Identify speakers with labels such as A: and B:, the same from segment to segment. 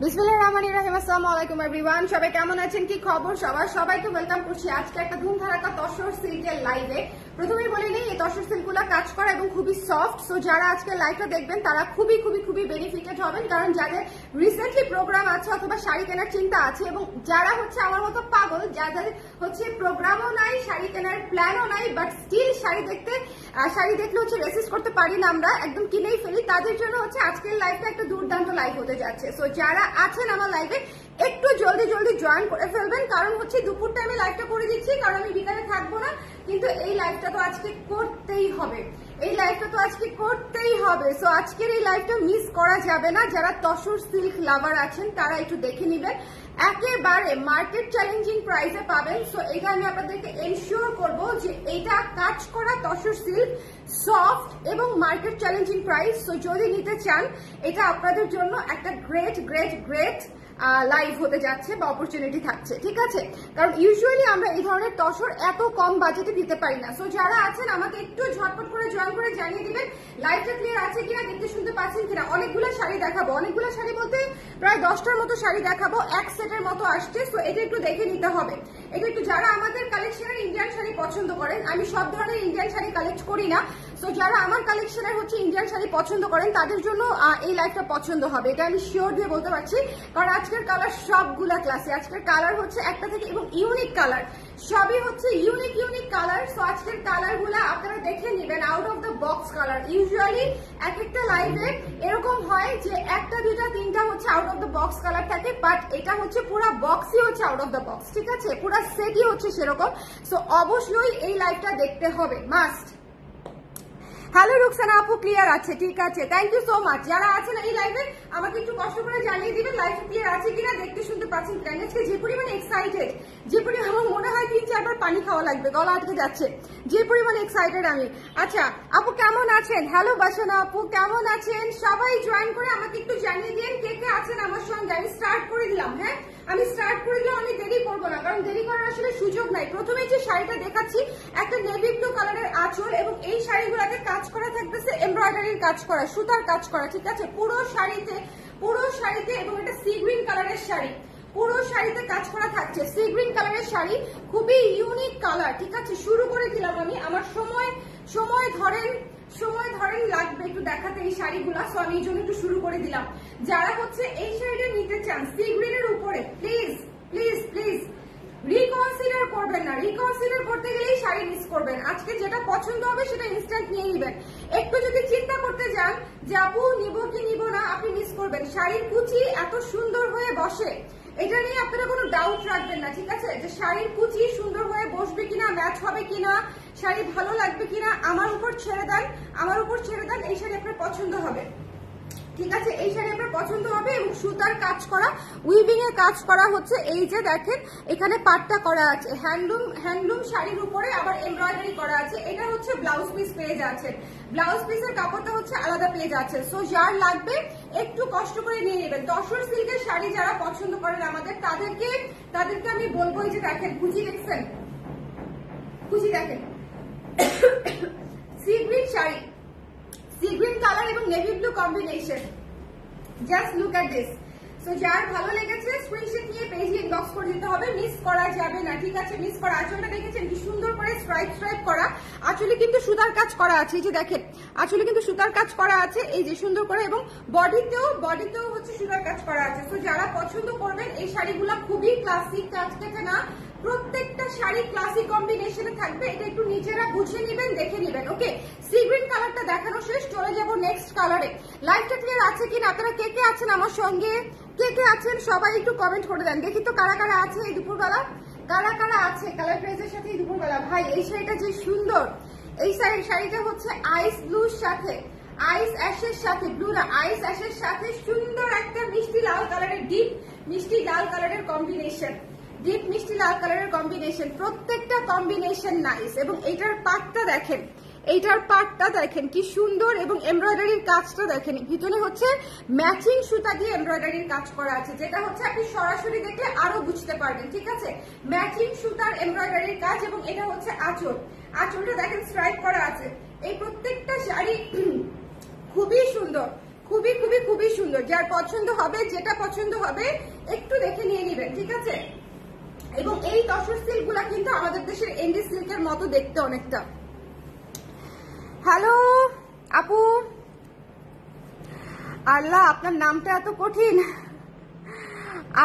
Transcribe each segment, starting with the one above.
A: বিসমিল্লাহির রহমানির রহিম। আসসালামু আলাইকুম এভরিওয়ান, সবাই কেমন আছেন, কি খবর সবার? সবাইকে ওয়েলকাম করছি আজকে একটা ধুমধারাক্কা তসর সিল্কের লাইভে। প্রথমেই বলে নেই, এই তসর সিল্কগুলো কাজ করা এবং খুবই সফট। সো যারা আজকে লাইভটা দেখবেন তারা খুবই খুবই খুবই বেনিফিটেড হবেন, কারণ যাদের রিসেন্টলি প্রোগ্রাম আছে অথবা শাড়ি কেনার চিন্তা আছে, এবং যারা হচ্ছে আমার মতো পাগল, যাদের হচ্ছে প্রোগ্রামও নাই, শাড়ি কেনার প্ল্যানও নাই, বাট স্টিল শাড়ি দেখলে হচ্ছে রেসিস্ট করতে পারি না, আমরা একদম কিনেই ফেলি, তাদের জন্য হচ্ছে আজকের লাইভটা একটা দুর্দান্ত লাইভ হতে যাচ্ছে। সো যারা আছেন আমার লাইভে একটু জলদি জলদি জয়েন করে ফেলবেন, কারণ হচ্ছে দুপুর টাইমে লাইভটা করে দিচ্ছি, কারণ আমি বিকালে থাকবো না, কিন্তু এই লাইভটা তো আজকে করতেই হবে, এই লাইভটা তো আজকে করতেই হবে। সো আজকের এই লাইভটা মিস করা যাবে না। যারা তসর সিল্ক লাভার আছেন তারা একটু দেখে নেবেন, একেবারে মার্কেট চ্যালেঞ্জিং প্রাইসে পাবেন। সো এটা আমি আপনাদেরকে এনশিওর করবো যে এইটা কাজ করা তসর সিল্ক, সফট এবং মার্কেট চ্যালেঞ্জিং প্রাইস। সো যদি নিতে চান, এটা আপনাদের জন্য একটা গ্রেট গ্রেট গ্রেট লাইভ হতে যাচ্ছে বা অপরচুনিটি থাকছে, ঠিক আছে? কারণ ইউজুয়ালি আমরা এই ধরনের তসর এত কম বাজেটে দিতে পারি না। সো যারা আছেন আমাকে একটু ঝটপট করে জয়েন করে জানিয়ে দিবেন লাইভটা ক্লিয়ার আছে কিনা, দেখতে শুনতে পাচ্ছেন কিনা। অনেকগুলো শাড়ি দেখাবো, অনেকগুলো শাড়ি বলতে প্রায় 10টার মতো শাড়ি দেখাবো, এক সেটের মতো আসছে। সো এটা একটু দেখে নিতে হবে, এটা একটু যারা আমাদের কালেকশনের ইন্ডিয়ান শাড়ি পছন্দ করেন, আমি সব ধরনের ইন্ডিয়ান শাড়ি কালেক্ট করি না, সো যারা আমার কালেকশনের হচ্ছে ইন্ডিয়ান শাড়ি পছন্দ করেন তাদের জন্য এই লাইভটা পছন্দ হবে, এটা আমি শিওর দিয়ে বলতে পারছি। কারণ আজকের কালার সবগুলা ক্লাসে, আজকের কালার হচ্ছে একটা থেকে, এবং ইউনিক কালার, সবই হচ্ছে ইউনিক ইউনিক কালার। সো আজকের কালার গুলা আপনারা দেখে নেবেন, out of the box colour. Usually এক একটা লাইভে এরকম হয় যে একটা দুটা তিনটা হচ্ছে out of the box colour থাকে, বাট এটা হচ্ছে পুরো বক্সই হচ্ছে আউট অফ দ্য বক্স, ঠিক আছে? পুরো সেটই হচ্ছে সেরকম। সো অবশ্যই এই লাইভটা দেখতে হবে, মাস্ট। হ্যালো রুকসানা আপু, ক্লিয়ার আছে, ঠিক আছে, থ্যাংক ইউ সো মাচ। যারা আছেন এই লাইভে আমাকে একটু কষ্ট করে জানিয়ে দিবেন লাইভ ক্লিয়ার আছে কিনা, দেখতে শুনতে পাচ্ছেন কিনা। আজকে যে পরিমাণে এক্সাইটেড, যে পরিমাণে আমার মনে হয় 3-4 বার পানি খাওয়া লাগবে, গলা আটকে যাচ্ছে, যে পরিমাণে এক্সাইটেড আমি। আচ্ছা আপু কেমন আছেন? হ্যালো বাসনা আপু, কেমন আছেন? সবাই জয়েন করে আমাকে একটু জানিয়ে দিন কে কে আছেন আমার সঙ্গে। আমি স্টার্ট করে দিলাম, হ্যাঁ আমি স্টার্ট করে দিলাম, আমি দেরি করবো না, কারণ দেরি করার আসলে সুযোগ নাই। প্রথমে যে শাড়িটা দেখাচ্ছি একটা নেভি ব্লু কালারের আঁচল, এবং এই শাড়িগুলোতে কাজ করা থাকতেছে এমব্রয়ডারির কাজ করা, সুতার কাজ করা, ঠিক আছে? পুরো শাড়িতে, এবং এটা সি গ্রিন কালারের শাড়ি, পুরো শাড়িতে কাজ করা থাকছে, সি গ্রিন কালারের শাড়ি, খুবই ইউনিক কালার, ঠিক আছে? শুরু করে দিলাম আমি, আমার সময় ধরেন লাগবে একটু দেখাতে এই শাড়িগুলা, সো আমি এই জন্য একটু শুরু করে দিলাম। যারা হচ্ছে এই শাড়িটা নিতে চান সি গ্রিনের উপরে, প্লিজ প্লিজ প্লিজ রিকনসিডার করবেন না, রিকনসিডার করতে গেলেই শাড়ি মিস করবেন। আজকে যেটা পছন্দ হবে সেটা ইনস্ট্যান্ট নিয়ে নেবেন। একটু যদি চিন্তা করতে যান যে আপু নিব কি নিব না, আপনি মিস করবেন। শাড়ির কুচি এত সুন্দর হয়ে বসে, এটা নিয়ে আপনারা কোনো ডাউট রাখবেন না, ঠিক আছে? যে শাড়ির কুচি সুন্দর হয়ে বসবে কিনা, ম্যাচ হবে কিনা, শাড়ি ভালো লাগবে কিনা, আমার উপর ছেড়ে দেন, এই শাড়ি আপনার পছন্দ হবে, ঠিক আছে? এই শাড়ি আপনার পছন্দ হবে। এবং সুতার কাজ করা, উইভিং এর কাজ করা হচ্ছে, এই যে দেখেন এখানে পাটটা করা আছে, হ্যান্ডলুম শাড়ির উপরে আবার এমব্রয়ডারি করা আছে। এটা হচ্ছে ব্লাউজ পিস পেয়ে যাচ্ছেন, ব্লাউজ পিসের কাপড়টা হচ্ছে আলাদা পেয়ে যাচ্ছে। সো যার লাগবে একটু কষ্ট করে নিয়ে নেবেন। তসর সিল্কের শাড়ি যারা পছন্দ করেন আমাদের, তাদেরকে আমি বলবো, এই যে দেখেন কুচি দেখছেন, কুচি দেখেন, sea green sari, sea green colour এবং navy blue combination, just look at this. So যার ভালো লেগেছে স্ক্রিনশট নিয়ে পেজে ইনবক্স করে দিতে হবে, মিস করা যাবে না, ঠিক আছে? মিস করা। আঁচলটা দেখেছেন কি সুন্দর করে স্ট্রাইপ করা, আঁচলে কিন্তু সুতার কাজ করা আছে, এই যে দেখেন আঁচলে কিন্তু সুতার কাজ করা আছে, এই যে সুন্দর করে, এবং বডিতেও হচ্ছে সুতার কাজ করা আছে। সো যারা পছন্দ করবেন এই শাড়িগুলা খুবই ক্লাসিক, কাজ কেটে না, প্রত্যেকটা শাড়ি ক্লাসিক কম্বিনেশনে থাকবে। এটা একটু নিজেরা বুঝে নেবেন, দেখে নেবেন। ওকে, সি গ্রিন কালারটা দেখানো শেষ, চলে যাবো নেক্সট কালারে। লাইভটা ক্লিয়ার আছে কিনা, আপনারা কে কে আছেন আমার সঙ্গে, কে কে আছেন সবাই একটু কমেন্ট করে দেন, দেখি তো কারা কারা আছে এই দুপুরবেলা, কারা কারা আছে কালার প্রাইজের সাথে এই দুপুরবেলা। ভাই এই শাড়িটা যে সুন্দর, এই শাড়িটা হচ্ছে আইস ব্লুর সাথে, আইস অ্যাশের সাথে, ব্লু না আইস অ্যাশের সাথে সুন্দর একটা মিষ্টি লাল কালারের, ডিপ মিষ্টি লাল কালারের কম্বিনেশন, ডিপ মিষ্টি লাল কালারের কম্বিনেশন, প্রত্যেকটা কম্বিনেশন নাইস। এবং এইটার পাটটা দেখেন, এইটার পাটটা দেখেন কি সুন্দর, এবং এমব্রয়ডারির কাজটা দেখেন, ভিতরে হচ্ছে ম্যাচিং সুতা দিয়ে এমব্রয়ডারির কাজ করা আছে, যেটা হচ্ছে আপনি সরাসরি দেখলে আরো বুঝতে পারবেন, ঠিক আছে? ম্যাচিং সুতার এমব্রয়ডারির কাজ, এবং এটা হচ্ছে আঁচলটা দেখেন স্ট্রাইপ করা আছে। এই প্রত্যেকটা শাড়ি খুবই সুন্দর, খুবই খুবই খুবই সুন্দর। যার পছন্দ হবে, যেটা পছন্দ হবে একটু দেখে নিয়ে নেবেন, ঠিক আছে। এবং এই তসর সিল্ক গুলা কিন্তু আমাদের দেশের এন্ডি সিল্কের মতো দেখতে অনেকটা। হ্যালো আপু, আল্লাহ আপনার নামটা এত কঠিন।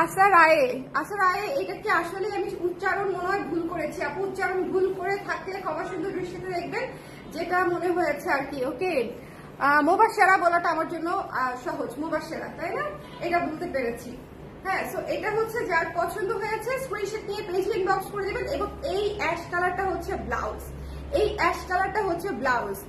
A: আশা রায়ে, আশা রায়ে, এটা কি আসলে আমি উচ্চারণ মনে হয় ভুল করেছি আপু। উচ্চারণ ভুল করে থাকলে ক্ষমা সুন্দর দৃষ্টিতে দেখবেন, যেটা মনে হয়েছে আর কি। ওকে, মোবাশেরা বলাটা আমার জন্য সহজ, মোবাশেরা, তাই না? এটা বলতে পেরেছি। হ্যাঁ, সো এটা হচ্ছে যার পছন্দ হয়েছে স্ক্রিনশট নিয়ে পেজে ইনবক্স করে দেবেন। এবং এই অ্যাশ কালারটা হচ্ছে ব্লাউজ, এই অ্যাশ কালারটা হচ্ছে blouse.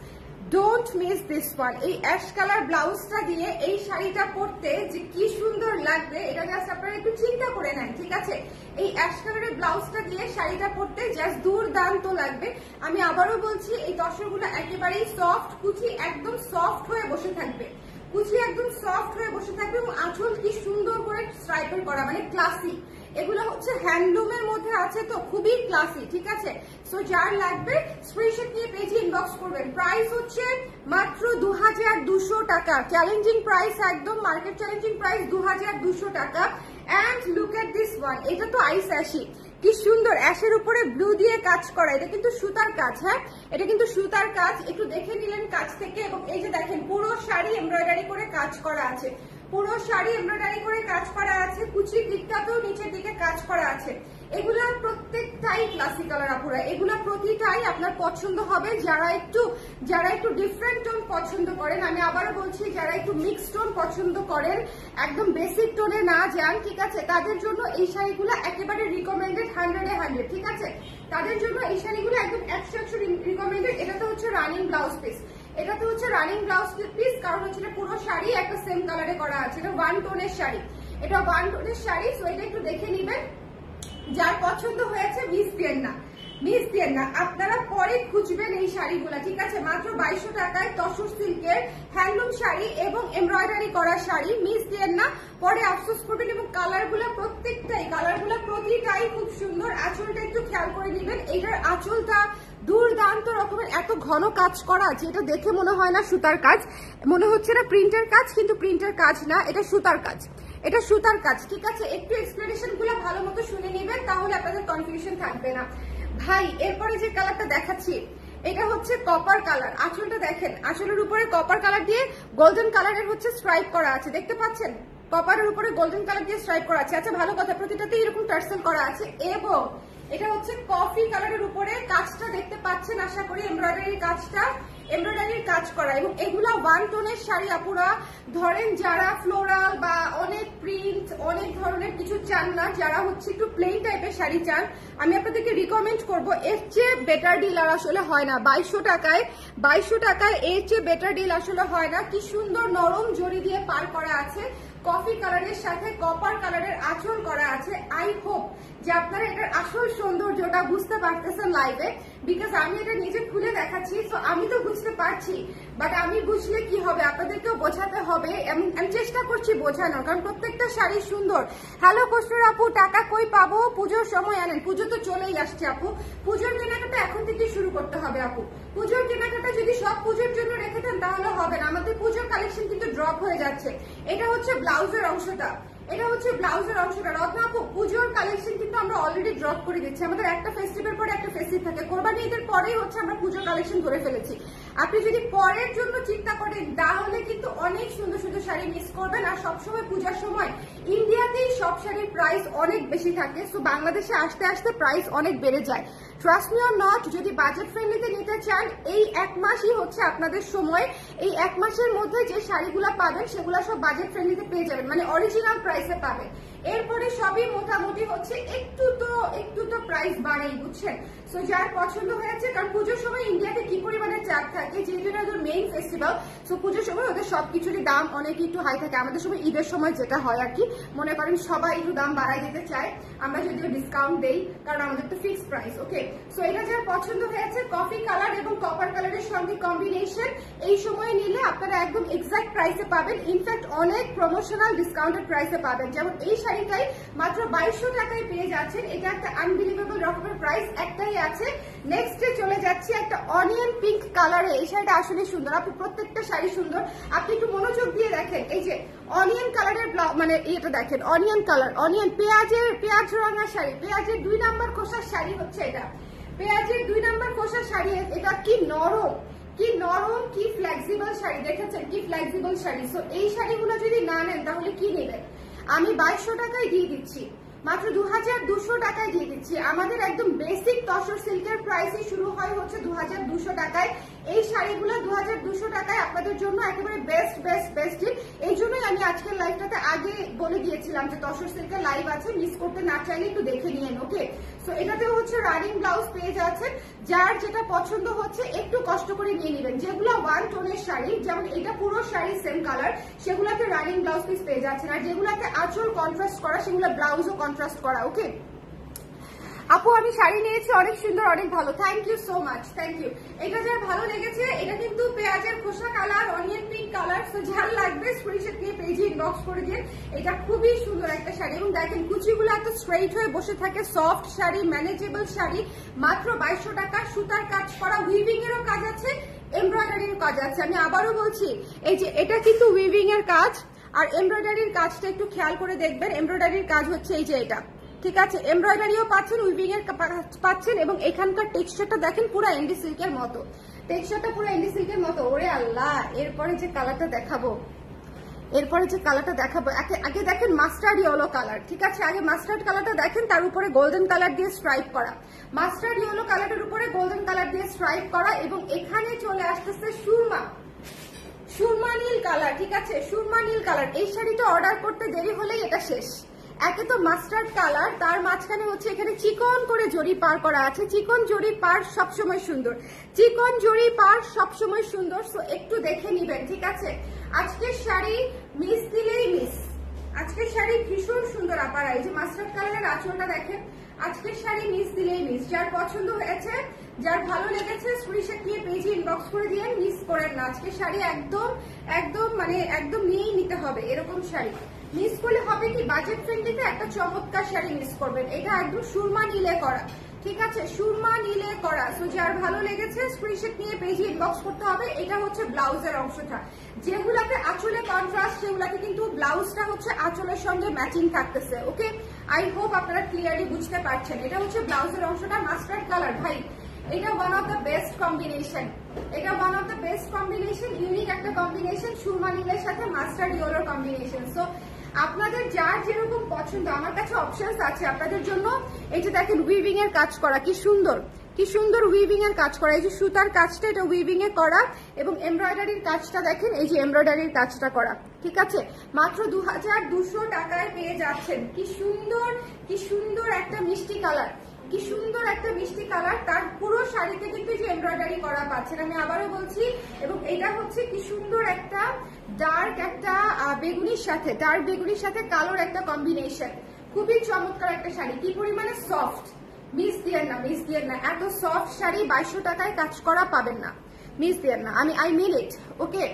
A: Don't miss this one. এই অ্যাশ কালার ব্লাউজটা দিয়ে এই শাড়িটা পরতে যে কি সুন্দর লাগবে, এটা জাস্ট আপনারা একটু চিন্তা করে নেন, ঠিক আছে। এই অ্যাশ কালারের ব্লাউজটা দিয়ে শাড়িটা পরতে জাস্ট দুর্দান্ত লাগবে। আমি আবারও বলছি, এই তসরগুলো একেবারেই সফট, কুচি একদম সফট হয়ে বসে থাকবে, কুচি একদম সফট হয়ে বসে থাকবে। এবং আঁচল কি সুন্দর করে স্ট্রাইপের করা, মানে ক্লাসি। এগুলো হচ্ছে হ্যান্ডলুমের মধ্যে আছে, তো খুবই ক্লাসি, ঠিক আছে। সো যার লাগবে স্ক্রিনশট নিয়ে পেজে ইনবক্স করবেন। প্রাইস হচ্ছে মাত্র 2200 টাকা, চ্যালেঞ্জিং প্রাইস, একদম মার্কেট চ্যালেঞ্জিং প্রাইস 2200 টাকা। And look at this one, এটা তো আইস অ্যাশি, কি সুন্দর অ্যাশের উপরে ব্লু দিয়ে কাজ করা। এটা কিন্তু সুতার কাজ, হ্যাঁ এটা কিন্তু সুতার কাজ, একটু দেখে নিলেন কাজ থেকে। এবং এই যে দেখেন পুরো শাড়ি এমব্রয়ডারি করে কাজ করা আছে, পুরো শাড়ি এমব্রয়ডারি করে কাজ করা আছে, কুচির দিকটাতেও নিচের দিকে কাজ করা আছে। এগুলা প্রত্যেকটাই ক্লাসিক কালার আপুরা, এগুলা প্রতিটাই আপনার পছন্দ হবে। যারা একটু ডিফারেন্ট টোন পছন্দ করেন, আমি আবারও বলছি, যারা একটু মিক্স টোন পছন্দ করেন, একদম বেসিক টোনে না যান, ঠিক আছে, তাদের জন্য এই শাড়িগুলো একেবারে রিকমেন্ডেড, 100-এ 100, ঠিক আছে। তাদের জন্য এই শাড়িগুলো একদম 100 রিকমেন্ডেড। এটাতে হচ্ছে রানিং ব্লাউজ পিস, এটাতে হচ্ছে রানিং ব্লাউজ পিস, কারণ হচ্ছে পুরো শাড়ি একটা সেম কালারে করা আছে। এটা 1 টোনের শাড়ি, এটা 1 টোনের শাড়ি। সো এটা একটু দেখে নিবেন, যার পছন্দ হয়েছে মিস দিয়েন না, মিস দিয়েন না। আপনারা পরে খুঁজবেন এই শাড়িগুলা, ঠিক আছে। মাত্র 2200 টাকায় তসর সিল্কের হ্যান্ডলুম শাড়ি এবং এমব্রয়ডারি করা শাড়ি, মিস দিয়েন না, পরে আফসোস করবেন। এবং কালারগুলো প্রত্যেকটাই, কালারগুলো প্রতিটাই খুব সুন্দর। আঁচলটা একটু খেয়াল করে নিবেন, এইটার আঁচলটা দুর্দান্ত রকমের, এত ঘন কাজ করা যেটা দেখে মনে হয় না সুতার কাজ, মনে হচ্ছে না প্রিন্টের কাজ, কিন্তু প্রিন্টের কাজ না, এটা সুতার কাজ, এটা সুতার কাজ, ঠিক আছে। একটু এক্সপ্লেনেশন গুলো ভালো মতো শুনে নেবেন, তাহলে আপনাদের কনফিউশন থাকবে না ভাই। এরপরে যে কালারটা দেখাচ্ছি, এটা হচ্ছে কপার কালার। আঁচলটা দেখেন, আঁচলের উপরে কপার কালার দিয়ে গোল্ডেন কালারের হচ্ছে স্ট্রাইপ করা আছে, দেখতে পাচ্ছেন, কপারের উপরে গোল্ডেন কালার দিয়ে স্ট্রাইপ করা আছে। আচ্ছা ভালো কথা, প্রতিটাতেই এরকম টার্সেল করা আছে। এবং এটা হচ্ছে কফি কালারের উপরে কাজটা দেখতে পাচ্ছেন আশা করি, এমব্রয়ডারির কাজটা, এমব্রয়ডারির কাজ করা। এবং এগুলা 1 টোনের শাড়ি আপুরা, ধরেন যারা ফ্লোরাল বা অনেক প্রিন্ট, অনেক ধরনের কিছু চান না, যারা হচ্ছে একটু প্লেন টাইপের শাড়ি চান, আমি আপনাদেরকে রিকমেন্ড করবো, এর চেয়ে বেটার ডিল আর আসলে হয় না। 2200 টাকায় এর চেয়ে বেটার ডিল আসলে হয় না। কি সুন্দর নরম জড়ি দিয়ে পার করা আছে, কফি কালারের সাথে কপার কালারের আঁচল করা আছে। আই হোপ যে আপনারা এটার আসল সৌন্দর্যটা বুঝতে পারতেছেন লাইভে, বিকজ আমি এটা নিজে খুলে দেখাচ্ছি। তো আমি তো বুঝতে পারছি, বাট আমি বুঝলে কি হবে, আপনাদেরকেও বোঝাতে হবে। আমি চেষ্টা করছি বোঝানোর, কারণ প্রত্যেকটা শাড়ি সুন্দর। হ্যালো কোস্টার আপু, টাকা কই পাবো? পুজোর সময় আনেন, পুজো তো চলেই আসছে আপু, পুজোর কেনাকাটা এখন থেকে শুরু করতে হবে আপু। পুজোর কেনাকাটা যদি সব পুজোর জন্য রেখে দেন তাহলে হবে না, আমাদের পুজোর কালেকশন কিন্তু ড্রপ হয়ে যাচ্ছে। এটা হচ্ছে ব্লাউজের অংশটা, এটা হচ্ছে ব্লাউজের অংশটা। রত্না আপু, পুজোর কালেকশন কিন্তু আমরা অলরেডি ড্রপ করে দিচ্ছি, আমাদের একটা ফেস্টিভ্যাল পরে একটা ফেস্টিভ থাকে, কোরবানি ঈদের পরেই হচ্ছে আমরা পুজোর কালেকশন ধরে ফেলেছি। আপনি যদি পরের জন্য চিন্তা করেন তাহলে কিন্তু অনেক সুন্দর সুন্দর শাড়ি মিস করবেন। আর সবসময় পূজার সময় ইন্ডিয়াতেই সব শাড়ির প্রাইস অনেক বেশি থাকে, সো বাংলাদেশে আসতে আসতে প্রাইস অনেক বেড়ে যায়। ট্রাস্ট মি অর নট, যদি বাজেট ফ্রেন্ডলিতে নিতে চান, এই 1 মাসই হচ্ছে আপনাদের সময়। এই 1 মাসের মধ্যে যে শাড়িগুলো পাবেন সেগুলো সব বাজেট ফ্রেন্ডলিতে পেয়ে যাবেন, মানে অরিজিনাল প্রাইসে পাবেন। এরপরে সবই মোটামুটি হচ্ছে একটু তো প্রাইস বাড়েই, বুঝছেন। সো যার পছন্দ হয়েছে, কারণ পুজোর সময় ইন্ডিয়াতে কি পরিমাণে চাপ থাকে, যেহেতু এটা ওদের মেইন ফেস্টিভ্যাল, সো পুজোর সময় ওদের সবকিছুরই দাম অনেক একটু হাই থাকে। আমাদের সময় ঈদের সময় যেটা হয় আর কি, মনে করেন সবাই একটু দাম বাড়াই দিতে চায়, আমরা যদিও ডিসকাউন্ট দেই, কারণ আমাদের তো ফিক্সড প্রাইস, ওকে। সো এটা যার পছন্দ হয়েছে কফি কালার এবং কপার কালারের সঙ্গে কম্বিনেশন, এই সময় নিলে আপনারা একদম এক্সাক্ট প্রাইসে পাবেন। ইনফ্যাক্ট অনেক প্রমোশনাল ডিসকাউন্টেড প্রাইসে পাবেন। যেমন এই শাড়িটাই মাত্র 2200 টাকায় পেয়ে যাচ্ছেন। এটা একটা আনবিলিভেবল রকমের প্রাইস, একটাই আছে। নেক্সটে চলে যাচ্ছি একটা অনিয়ন পিঙ্ক কালারে। এই শাড়িটা আসলে সুন্দর, আপনি প্রত্যেকটা শাড়ি সুন্দর। আপনি একটু মনোযোগ দিয়ে দেখেন, এই যে অনিয়ন কালারের মানে এটা দেখেন, অনিয়ন কালার, অনিয়ন পেঁয়াজ রঙা শাড়ি, পেঁয়াজের 2 নাম্বার খোসার শাড়ি হচ্ছে এটা, পেঁয়াজের 2 নাম্বার খোসার শাড়ি। এটা কি নরম, কি নরম, কি ফ্লেক্সিবল শাড়ি, দেখেছেন কি ফ্লেক্সিবল শাড়ি। সো এই শাড়িগুলো যদি না নেন তাহলে কি নেবেন? আমি 2200 টাকায় দিয়ে দিচ্ছি, মাত্র 2200 টাকায় দিয়ে দিচ্ছি। আমাদের একদম বেসিক তসর সিল্কের প্রাইসই শুরু হয় হচ্ছে 2200 টাকায়। এই শাড়িগুলো 2200 টাকায় আপনাদের জন্য একেবারে বেস্ট বেস্ট বেস্ট। এই জন্যই আমি আজকের লাইভটাতে আগে বলে দিয়েছিলাম যে তসর সিল্কের লাইভ আছে, মিস করতে না চাইলে একটু দেখে নিয়েন। ওকে, সো এটাতেও হচ্ছে রানিং ব্লাউজ পেয়ে যাচ্ছেন। যার যেটা পছন্দ হচ্ছে একটু কষ্ট করে নিয়ে নেবেন। যেগুলো 1 টোনের শাড়ি, যেমন এটা পুরো শাড়ি সেম কালার, সেগুলোতে রানিং ব্লাউজ পিস পেয়ে যাচ্ছেন। আর যেগুলোতে আঁচল কন্ট্রাস্ট করা, সেগুলো ব্লাউজও কন্ট্রাস্ট করা। ওকে আপু, আমি শাড়ি নিয়েছি, অনেক সুন্দর, অনেক ভালো, thank you so much, thank you. এটা যার ভালো লেগেছে, এটা কিন্তু পেঁয়াজের খোসা colour, onion pink colour. So যার লাগবে স্ক্রিনশট নিয়ে পেজে ইনবক্স করে দিন। এটা খুবই সুন্দর একটা শাড়ি, এবং দেখেন কুচিগুলো এত স্ট্রেইট হয়ে বসে থাকে। সফট শাড়ি, ম্যানেজেবল শাড়ি, মাত্র 2200 টাকা। সুতার কাজ করা, উইভিং এরও কাজ আছে, এমব্রয়ডারির কাজ আছে। আমি আবারও বলছি, এই যে এটা কিন্তু উইভিং এর কাজ, আর এমব্রয়ডারির কাজটা একটু খেয়াল করে দেখবেন। এমব্রয়ডারির কাজ হচ্ছে এই যে এটা, ঠিক আছে, এমব্রয়ডারিও পাচ্ছেন, উইভিং এর পাচ্ছেন, এবং এখানকার টেক্সচারটা দেখেন পুরো এন্ডি সিল্কের মতো, টেক্সচারটা পুরো এন্ডি সিল্কের মতো। ওরে আল্লাহ, এরপরে যে কালারটা দেখাবো, আগে দেখেন মাস্টার্ড ইয়েলো কালার, ঠিক আছে, আগে মাস্টার্ড কালারটা দেখেন, তার উপরে গোল্ডেন কালার দিয়ে স্ট্রাইপ করা, মাস্টার্ড ইয়েলো কালারের উপরে গোল্ডেন কালার দিয়ে স্ট্রাইপ করা, এবং এখানে চলে আসতেছে সুরমা নীল কালার, ঠিক আছে, সুরমা নীল কালার। এই শাড়িটা অর্ডার করতে দেরি হলেই এটা শেষ। একে তো মাস্টার্ড কালার, তার মাঝখানে হচ্ছে এখানে চিকন করে জরি পার করা আছে। চিকন জরি পার সবসময় সুন্দর, চিকন জরি পার সবসময় সুন্দর। সো একটু দেখে নিবেন, ঠিক আছে। আজকের শাড়ি মিস দিলেই মিস, আজকের শাড়ি ভীষণ সুন্দর আপারা। এই যে মাস্টার্ড কালারের আঁচলটা দেখেন, আজকের শাড়ি মিস দিলেই মিস। যার পছন্দ হয়েছে, যার ভালো লেগেছে, স্ক্রিনশট নিয়ে পেজে ইনবক্স করে দিয়ে মিস করেন না। আজকের শাড়ি একদম একদম মানে একদম নিয়েই নিতে হবে, এরকম শাড়ি মিস করলে হবে কি, বাজেট ফ্রেন্ডলিতে একটা চমৎকার শাড়ি মিস করবেন। এটা একদম সুরমা নীলে করা, ঠিক আছে, সুরমা নীলে করা। সো যার ভালো লেগেছে স্ক্রিনশট নিয়ে পেজে ইনবক্স করতে হবে। এটা হচ্ছে ব্লাউজের অংশটা, যেগুলাতে আঁচলে কন্ট্রাস্ট, সেগুলাতে কিন্তু ব্লাউজটা হচ্ছে আঁচলের সঙ্গে ম্যাচিং থাকতেছে। ওকে, আই হোপ আপনারা ক্লিয়ারলি বুঝতে পারছেন। এটা হচ্ছে ব্লাউজের অংশটা, মাস্টার্ড কালার। ভাই এটা one of the best combination, এটা one of the best combination, unique একটা কম্বিনেশন, সুরমা নীলের সাথে মাস্টার্ড ইয়েলোর কম্বিনেশন। সো আপনাদের যার যেরকম পছন্দ, আমার কাছে অপশনস আছে আপনাদের জন্য। এই যে দেখেন উইভিং এর কাজ করা, কি সুন্দর, কি সুন্দর উইভিং এর কাজ করা। এই যে সুতার কাজটা, এটা উইভিং এ করা, এবং এমব্রয়ডারির কাজটা দেখেন, এই যে এমব্রয়ডারির কাজটা করা, ঠিক আছে। মাত্র 2200 টাকায় পেয়ে যাচ্ছেন। কি সুন্দর, কি সুন্দর একটা মিষ্টি কালার, কি সুন্দর একটা মিষ্টি কালার। তার পুরো শাড়িতে কিন্তু যে এমব্রয়ডারি করা পাচ্ছেন, আমি আবারও বলছি। এবং এটা হচ্ছে কি সুন্দর একটা ডার্ক একটা বেগুনির সাথে, ডার্ক বেগুনির সাথে কালোর একটা কম্বিনেশন। খুবই চমৎকার একটা শাড়ি, কি পরিমাণে সফট, মিস দিয়েন না, মিস দিয়েন না। এত সফট শাড়ি 2200 টাকায় কাজ করা পাবেন না, মিস দিয়েন না। আই মিন ইট। ওকে,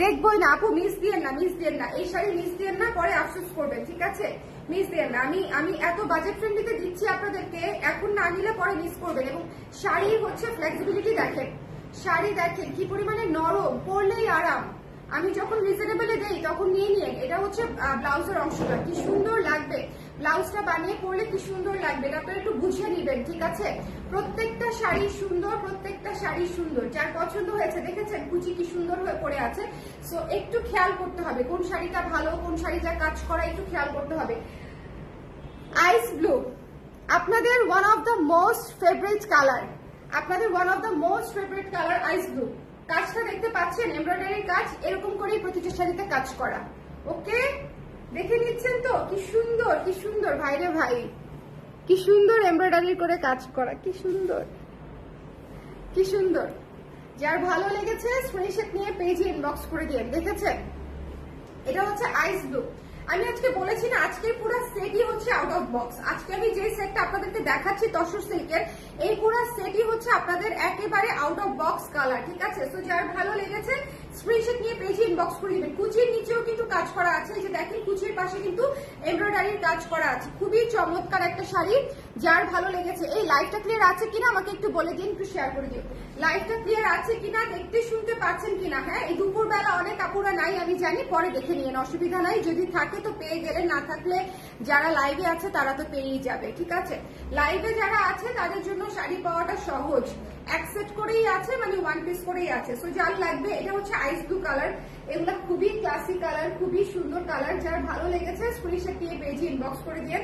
A: দেখবই না আপু, মিস দিয়েন না, মিস দিয়েন না, এই শাড়ি মিস দিয়েন না, পরে আফসোস করবেন, ঠিক আছে, মিস দিয়েন না। আমি এত বাজেট ফ্রেন্ডলিতে দিচ্ছি আপনাদেরকে, এখন না নিলে পরে মিস করবেন। এবং শাড়ি হচ্ছে ফ্লেক্সিবিলিটি দেখেন, শাড়ি দেখেন কি পরিমাণে নরম, পরলেই আরাম। আমি যখন রিজনেবলে দেই তখন নিয়ে নিয়ে। এটা হচ্ছে ব্লাউজের অংশটা, কি সুন্দর লাগবে, ব্লাউজটা বানিয়ে পরলে কি সুন্দর লাগবে, এটা আপনারা একটু বুঝে নিবেন, ঠিক আছে। প্রত্যেকটা শাড়ি সুন্দর, প্রত্যেকটা শাড়ি সুন্দর। যার পছন্দ হয়েছে, দেখেছেন কুচি কি সুন্দর হয়ে পড়ে আছে। সো একটু খেয়াল করতে হবে কোন শাড়িটা ভালো, কোন শাড়িটা কাজ করা, একটু খেয়াল করতে হবে। আইস ব্লু, আপনাদের one of the most favourite colour, আপনাদের one of the most favourite colour ice blue. কাজটা দেখতে পাচ্ছেন, এমব্রয়ডারির কাজ, এরকম করেই প্রতিটা শাড়িতে কাজ করা। ওকে, দেখে নিচ্ছেন তো, কি সুন্দর, কি সুন্দর ভাইরে ভাই, কি সুন্দর এমব্রয়ডারি করে কাজ করা, কি সুন্দর, কি সুন্দর। যার ভালো লেগেছে স্ক্রিনশট নিয়ে পেজে ইনবক্স করে দিন। দেখেছেন, এটা হচ্ছে আইস ব্লু। আমি আজকে বলেছি না, আজকের পুরো সেটই হচ্ছে আউট অফ বক্স। আজকে আমি যে সেটটা আপনাদেরকে দেখাচ্ছি তসর সিল্কের, এই পুরো সেটই হচ্ছে আপনাদের একেবারে আউট অফ বক্স কালার, ঠিক আছে? সো যার ভালো লেগেছে স্ক্রিনশট নিয়ে পেজে ইনবক্স করে দিবেন। কুচির নিচেও কিন্তু কাজ করা আছে, এই যে দেখেন কুচির পাশে কিন্তু এমব্রয়ডারির কাজ করা আছে। খুবই চমৎকার একটা শাড়ি, যার ভালো লেগেছে। এই লাইভটা ক্লিয়ার আছে কিনা আমাকে একটু বলে দিন, একটু শেয়ার করে দিন। লাইভটা ক্লিয়ার আছে কিনা, দেখতে শুনতে পাচ্ছেন কিনা? হ্যাঁ, এই দুপুরবেলা অনেক আপুরা নাই আমি জানি, পরে দেখে নিন, অসুবিধা নাই। যদি থাকে তো পেয়ে গেলে, না থাকলে যারা লাইভে আছে তারা তো পেয়েই যাবে, ঠিক আছে? লাইভে যারা আছে তাদের জন্য শাড়ি পাওয়াটা সহজ, এক সেট করেই আছে, মানে ওয়ান পিস করেই আছে। সো যার লাগবে, এটা হচ্ছে আইস ব্লু কালার, এগুলা খুবই ক্লাসি কালার, খুবই সুন্দর কালার। যার ভালো লেগেছে স্ক্রিনশট নিয়ে পেজে ইনবক্স করে দিয়ে।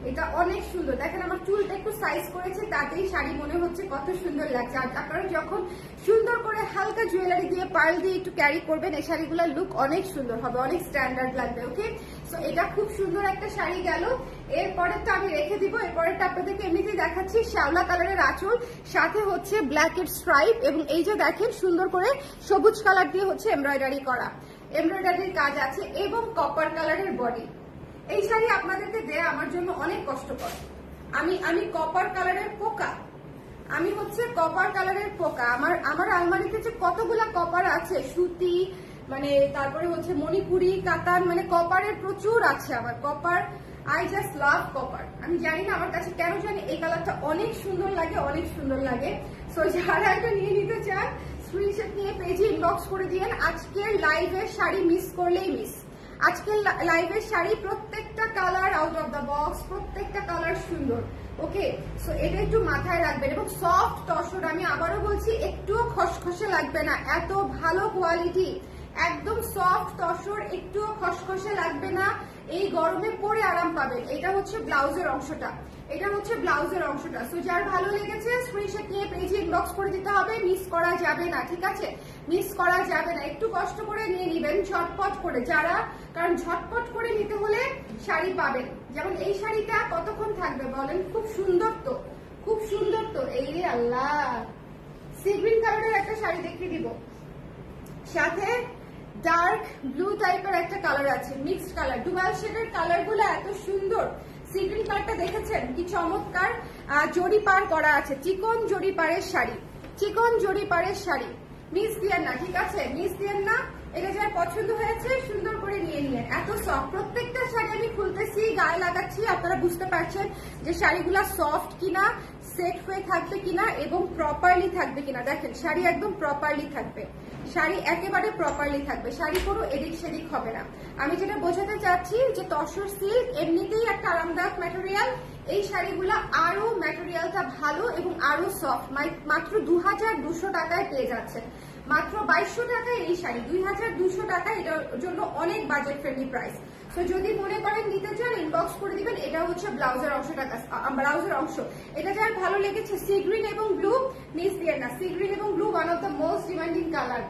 A: এটা অনেক সুন্দর, দেখেন আমার চুলটা একটু সাইজ করেছে, তাতেই শাড়ি মনে হচ্ছে কত সুন্দর লাগছে। আর আপনারা যখন সুন্দর করে হালকা জুয়েলারি দিয়ে, পার্ল দিয়ে একটু ক্যারি করবেন, এই শাড়িগুলোর লুক অনেক সুন্দর হবে, অনেক স্ট্যান্ডার্ড লাগবে। ওকে, সো এটা খুব সুন্দর একটা শাড়ি গেল। এরপরেরটা আমি রেখে দিব, এরপরেরটা আপনাদেরকে এমনিতেই দেখাচ্ছি। শ্যাওলা কালারের আঁচল, সাথে হচ্ছে ব্ল্যাক এর স্ট্রাইপ, এবং এই যে দেখেন সুন্দর করে সবুজ কালার দিয়ে হচ্ছে এমব্রয়ডারি করা, এমব্রয়ডারির কাজ আছে, এবং কপার কালারের বডি। এই শাড়ি আপনাদেরকে দেয়া আমার জন্য অনেক কষ্টকর। আমি কপার কালারের পোকা, আমি হচ্ছে কপার কালারের পোকা। আমার আলমারিতে যে কতগুলা কপার আছে, সুতি, মানে তারপরে হচ্ছে মণিপুরি, কাতান, মানে কপারের প্রচুর আছে আমার copper. I just love copper. আমি জানি না আমার কাছে কেন জানি এই কালারটা অনেক সুন্দর লাগে, অনেক সুন্দর লাগে। সো যারা এটা নিয়ে নিতে চান স্ক্রিনশট নিয়ে পেজে ইনবক্স করে দিয়েন। আজকের লাইভের শাড়ি মিস করলেই মিস। আজকের লাইভের শাড়ি প্রত্যেকটা colour out of the box, প্রত্যেকটা কালার সুন্দর। ওকে, সো এটা একটু মাথায় রাখবেন। এবং সফট তসর, আমি আবারও বলছি, একটুও খসখসে লাগবে না, এত ভালো কোয়ালিটি, একদম সফট তসর, একটুও খসখসে লাগবে না। এই গরমে পরে আরাম পাবেন। এটা হচ্ছে ব্লাউজের অংশটা, এটা হচ্ছে ব্লাউজের অংশটা। সো যার ভালো লেগেছে স্ক্রিনশট নিয়ে পেজে ইনবক্স করে দিতে হবে, মিস করা যাবে না, ঠিক আছে? মিস করা যাবে না, একটু কষ্ট করে নিয়ে নিবেন, ঝটপট করে যারা, কারণ ঝটপট করে নিতে হলে শাড়ি পাবেন। যেমন এই শাড়িটা কতক্ষণ থাকবে বলেন? খুব সুন্দর তো, খুব সুন্দর তো। এই রে আল্লাহ, সি গ্রিন কালারের একটা শাড়ি দেখিয়ে দিব, সাথে ডার্ক ব্লু টাইপের একটা কালার আছে, মিক্সড কালার, ডুয়াল শেডের কালার গুলো এত সুন্দর। সি গ্রিন কালারটা দেখেছেন কি চমৎকার, জড়ি পার করা আছে, চিকন জড়ি পাড়ের শাড়ি, চিকন জড়ি পাড়ের শাড়ি। মিস দিয়েন না, ঠিক আছে? মিস দিয়েন না। এটা যার পছন্দ হয়েছে সুন্দর করে নিয়ে নিয়েন। এত সফট, প্রত্যেকটা শাড়ি আমি খুলতেছি, গায়ে লাগাচ্ছি, আপনারা বুঝতে পারছেন যে শাড়িগুলা সফট কিনা, সেট হয়ে থাকবে কিনা, এবং প্রপারলি থাকবে কিনা। দেখেন শাড়ি একদম প্রপারলি থাকবে, শাড়ি একেবারে প্রপারলি থাকবে, শাড়ি কোনো এদিক সেদিক হবে না। আমি যেটা বোঝাতে চাচ্ছি যে তসর সিল্ক এমনিতেই একটা আরামদায়ক ম্যাটেরিয়াল, এই শাড়িগুলো আরো ম্যাটেরিয়ালটা ভালো এবং আরো সফট। মাত্র 2200 টাকায় পেয়ে যাচ্ছেন, মাত্র 2200 টাকায় এই শাড়ি, 2200 টাকা, এটার জন্য অনেক বাজেট ফ্রেন্ডলি প্রাইস। তো যদি মনে করেন নিতে চান ইনবক্স করে দিবেন। এটা হচ্ছে ব্লাউজের অংশটা, ব্লাউজের অংশ। এটা যার ভালো লেগেছে, সি গ্রিন এবং ব্লু, মিস দিয়ে না। সি গ্রিন এবং blue one of the most demanding colour.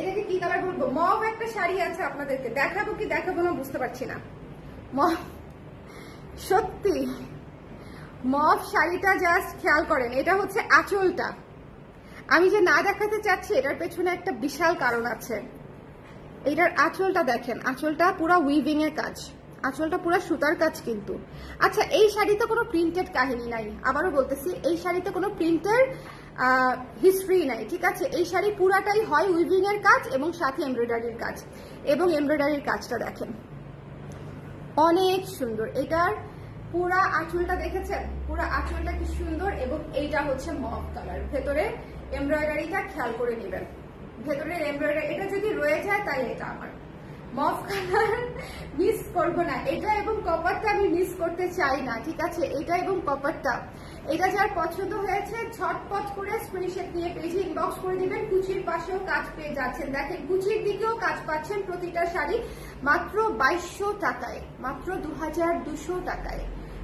A: এটাকে কি কালার বলবো? মভ একটা শাড়ি আছে, আপনাদেরকে দেখাবো কি দেখাবো না বুঝতে পারছি না। মভ, সত্যি মভ শাড়িটা জাস্ট খেয়াল করেন, এটা হচ্ছে আঁচলটা। আমি যে না দেখাতে চাচ্ছি এটার পেছনে একটা বিশাল কারণ আছে। এটার আঁচলটা দেখেন, আঁচলটা পুরো উইভিং এর কাজ, আঁচলটা পুরো সুতার কাজ কিন্তু। আচ্ছা, এই শাড়িতে কোনো প্রিন্টেড কাহিনী নাই, আবারও বলতেছি, এই শাড়িতে কোনো প্রিন্টের হিস্ট্রি নাই, ঠিক আছে? এই শাড়ি পুরাটাই হয় উইভিং এর কাজ এবং সাথে এমব্রয়ডারির কাজ, এবং এমব্রয়ডারির কাজটা দেখেন অনেক সুন্দর। এটার পুরা আঁচলটা দেখেছেন, পুরা আঁচলটা কি সুন্দর, এবং এইটা হচ্ছে মভ কালার। ভেতরে এমব্রয়ডারিটা খেয়াল করে নেবেন, ভেতরের এমব্রয়ডারি, এটা যদি রয়ে যায় তাই এটা আমার মভ কালার মিস করবো না। এটা এবং কপারটা আমি মিস করতে চাই না, ঠিক আছে? এটা এবং কপারটা, এটা যার পছন্দ হয়েছে ঝটপট করে স্ক্রিনশট নিয়ে পেজে ইনবক্স করে দিবেন। কুচির পাশেও কাজ পেয়ে যাচ্ছেন, দেখেন কুচির দিকেও কাজ পাচ্ছেন। প্রতিটা শাড়ি মাত্র 2200 টাকায়, মাত্র 2200 টাকায়,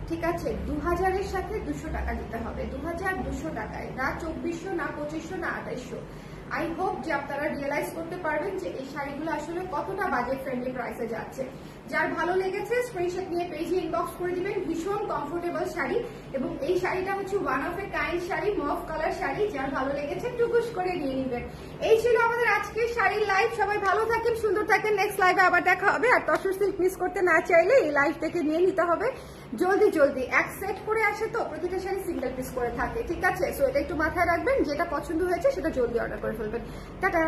A: ঠিক আছে? 2000-এর সাথে 200 টাকা দিতে হবে, 2200 টাকায়, না 2400, না 2500, না 2800, আই হোপ যে আপনারা রিয়েলাইজ করতে পারবেন যে এই শাড়িগুলো আসলে কতটা বাজেট ফ্রেন্ডলি প্রাইসে যাচ্ছে। যার ভালো লেগেছে স্ক্রিনশট নিয়ে পেজে ইনবক্স করে দিবেন। ভীষণ কমফোর্টেবল শাড়ি এবং এই শাড়িটা হচ্ছে one of a kind sari, mauve colour sari. যার ভালো লেগেছে টুকুস করে নিয়ে নিবেন। এই ছিল আমাদের আজকের শাড়ির লাইভ। সবাই ভালো থাকেন, সুন্দর থাকেন। নেক্সট লাইভে আবার দেখা হবে। আর তসর সিল্ক মিস করতে না চাইলে এই লাইভ থেকে নিয়ে নিতে হবে জলদি জলদি। এক সেট করে আসে তো প্রতিটা শাড়ি সিঙ্গেল পিস করে থাকে, ঠিক আছে? সো এটা একটু মাথায় রাখবেন, যেটা পছন্দ হয়েছে সেটা জলদি অর্ডার করে ফেলবেন। টাটা।